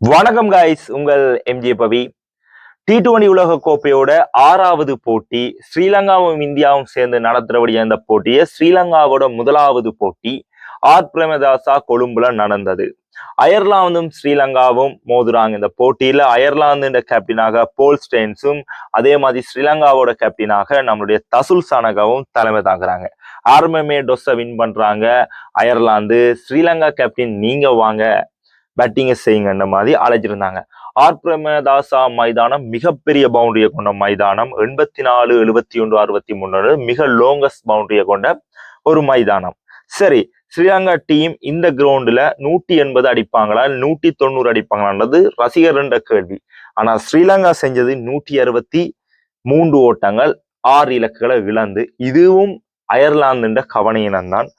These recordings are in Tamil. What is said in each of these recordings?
வணக்கம் காய்ஸ், உங்கள் எம்ஜே பவி. T20 உலக கோப்பையோட 6வது போட்டி ஸ்ரீலங்காவும் இந்தியாவும் சேர்ந்து நடத்துறபடியா இந்த போட்டியை ஸ்ரீலங்காவோட முதலாவது போட்டி ஆர் பிரேமதாசா கொழும்புல நடந்தது. அயர்லாந்தும் ஸ்ரீலங்காவும் மோதுறாங்க. இந்த போட்டியில அயர்லாந்து கேப்டனாக போல் ஸ்டெயின்ஸும் அதே மாதிரி ஸ்ரீலங்காவோட கேப்டனாக நம்மளுடைய தசுல் சனகாவும் தலைமை தாக்குறாங்க. ஆர்மமே டொஸ்ஸை வின் பண்றாங்க அயர்லாந்து. ஸ்ரீலங்கா கேப்டன் நீங்க வாங்க பேட்டிங்கை செய்யுங்கன்ற மாதிரி அழைச்சிருந்தாங்க. ஆர் பிரேமதாசா மைதானம் மிகப்பெரிய பவுண்டரியை கொண்ட மைதானம். 84, 71, 63 மிக லோங்கஸ்ட் பவுண்டரியை கொண்ட ஒரு மைதானம். சரி, ஸ்ரீலங்கா டீம் இந்த கிரவுண்டுல 180 அடிப்பாங்களா 190 அடிப்பாங்களான்றது ரசிகர்ன்ற கேள்வி. ஆனா ஸ்ரீலங்கா செஞ்சது 163 ஓட்டங்கள், 6 இலக்குகளை இழந்து. இதுவும் அயர்லாந்து கவனையினம்தான்.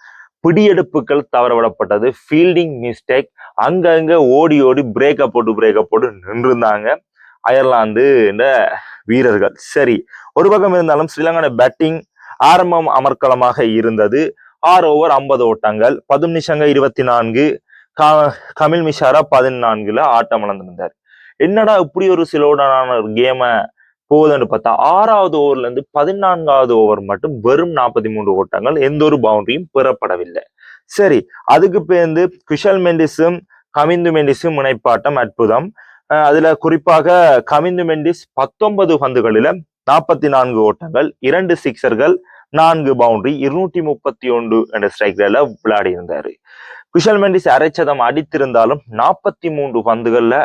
பிடியெடுப்புகள் தவறவிடப்பட்டது, ஃபீல்டிங் மிஸ்டேக், அங்கங்க ஓடி ஓடி பிரேக்க போட்டு நின்றுருந்தாங்க அயர்லாந்து வீரர்கள். சரி, ஒரு பக்கம் இருந்தாலும் ஸ்ரீலங்கா பேட்டிங் ஆரம்பம் அமர்க்கலமாக இருந்தது. 6 ஓவர் 50 ஓட்டங்கள், 10 நிமிஷங்க 24. கமில் மிஷாரா 14ல ஆட்டம் இழந்திருந்தார். என்னடா இப்படி ஒரு சிலோடான ஒரு கேமை போகுதுன்னு பார்த்தா 6வது ஓவர்ல இருந்து 14வது ஓவர் மட்டும் வெறும் 43 ஓட்டங்கள், எந்த ஒரு பவுண்டரியும் பெறப்படவில்லை. சரி, அதுக்கு பேர்ந்து குஷல் மெண்டிஸும் கமிந்து மெண்டிஸும் இணைப்பாட்டம் அற்புதம். அதுல குறிப்பாக கமிந்து மெண்டிஸ் 19 பந்துகளில 44 ஓட்டங்கள், 2 சிக்ஸர்கள், 4 பவுண்டரி, 231 என்ற ஸ்ட்ரைக் ரேட்ல விளையாடி இருந்தாரு. குஷல் மெண்டிஸ் அரைச்சதம் அடித்திருந்தாலும் 43 பந்துகள்ல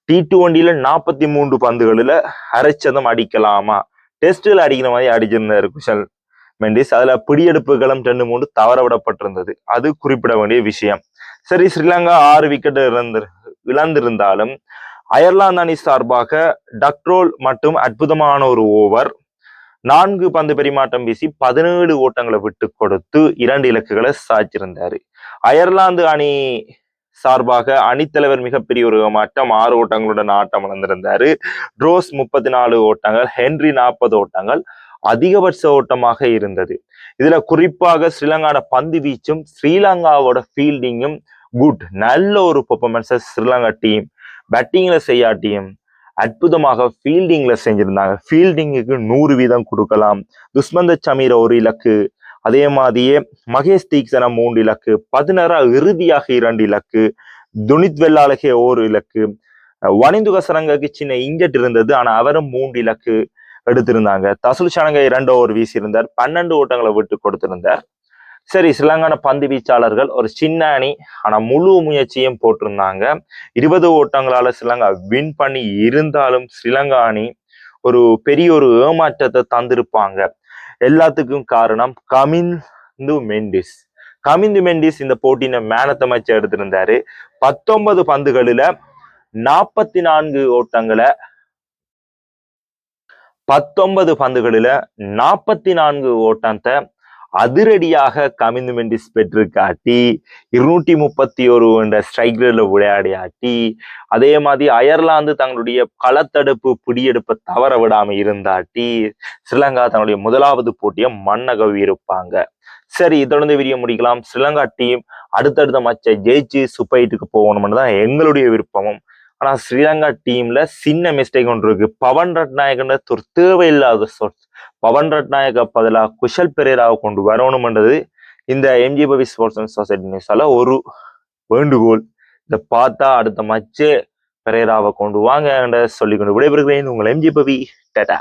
T20ல 43 பந்துகளில அரைச்சதம் அடிக்கலாமா, டெஸ்ட்ல அடிக்கிற மாதிரி அடிச்சிருந்தாரு குஷல் மெண்டிஸ். அதுல பிடியெடுப்புகளும் 2-3 தவற விடப்பட்டிருந்தது, அது குறிப்பிட வேண்டிய விஷயம். சரி, ஸ்ரீலங்கா 6 விக்கெட் இழந்திருந்தாலும் அயர்லாந்து அணி சார்பாக டக்ரோல் மட்டும் அற்புதமான ஒரு ஓவர், 4 பந்து பரிமாற்றம் வீசி 17 ஓட்டங்களை விட்டு கொடுத்து 2 இலக்குகளை சாய்ச்சிருந்தாரு. அயர்லாந்து அணி சார்பாக அணித்தலைவர் மிகப்பெரிய ஒரு மாற்றம், 6 ஓட்டங்களுடன் ஆட்டம் இழந்திருந்தாரு. ட்ரோஸ் 34 ஓட்டங்கள், ஹென்றி 40 ஓட்டங்கள் அதிகபட்ச ஓட்டமாக இருந்தது. இதுல குறிப்பாக ஸ்ரீலங்காவோட பந்து வீச்சும் ஸ்ரீலங்காவோட ஃபீல்டிங்கும் குட், நல்ல ஒரு பெர்ஃபார்மன்ஸ் ஸ்ரீலங்கா டீம் பேட்டிங்ல செய்யாட்டியும் அற்புதமாக ஃபீல்டிங்ல செஞ்சிருந்தாங்க. ஃபீல்டிங்குக்கு 100% கொடுக்கலாம். துஷ்மந்த சமீர 1 இலக்கு, அதே மாதிரியே மகேஷ் தீக்ஷனா 3 இலக்கு, 16 இறுதியாக 2 இலக்கு, துனித் வெள்ளாலகே 1 இலக்கு, வனிந்து கசரங்கக்கு சின்ன இன்ஜெட் இருந்தது, ஆனா அவரும் 3 இலக்கு எடுத்திருந்தாங்க. தசுல் சனகா 2 ஓவர் வீசியிருந்தார், 12 ஓட்டங்களை விட்டு கொடுத்திருந்தார். சரி, ஸ்ரீலங்கான பந்து வீச்சாளர்கள் ஒரு சின்ன அணி, ஆனா முழு முயற்சியும் போட்டிருந்தாங்க. 20 ஓட்டங்களால ஸ்ரீலங்கா வின் பண்ணி இருந்தாலும் ஸ்ரீலங்கா அணி ஒரு பெரிய ஒரு ஏமாற்றத்தை தந்திருப்பாங்க. எல்லாத்துக்கும் காரணம் கமிந்து மெண்டிஸ். கமிந்து மெண்டிஸ் இந்த போட்டியின மேன் ஆஃப் தி மேட்ச் எடுத்திருந்தாரு. 19 பந்துகளில 44 ஓட்டங்களை 19 பந்துகளில 44 ஓட்டத்தை அதிரடியாக கமிந்து மெண்டிஸ் பெற்று காட்டி 231 என்ற ஸ்ட்ரைக் ரேட்ல விளையாடியாட்டி, அதே மாதிரி அயர்லாந்து தங்களுடைய களத்தடுப்பு பிடியெடுப்பை தவற விடாம இருந்தாட்டி ஸ்ரீலங்கா தன்னுடைய முதலாவது போட்டியை மண்ணகவி இருப்பாங்க. சரி, தொடர்ந்து வீடியோ முடிக்கலாம். ஸ்ரீலங்கா டீம் அடுத்தடுத்த மேட்சை ஜெயிச்சு சூப்பர் 8க்கு போகணும்னு தான் எங்களுடைய விருப்பமும். ஆனா ஸ்ரீலங்கா டீம்ல சின்ன மிஸ்டேக் ஒன்று இருக்கு. பவன் ரட்நாயகன்ற ஒரு தேவையில்லாத சோர்ஸ். பவன் ரட்நாயக பதிலாக குஷல் பெரேராவை கொண்டு வரணும்ன்றது இந்த எம்ஜி பவி ஸ்போர்ட்ஸ் அண்ட் சொசைட்டி நியூஸால ஒரு வேண்டுகோள். இதை பார்த்தா அடுத்த மேட்சே பெரேராவை கொண்டு வாங்க சொல்லிக்கொண்டு விடைபெறுகிறேன். உங்கள் எம்ஜி பவி. டாடா.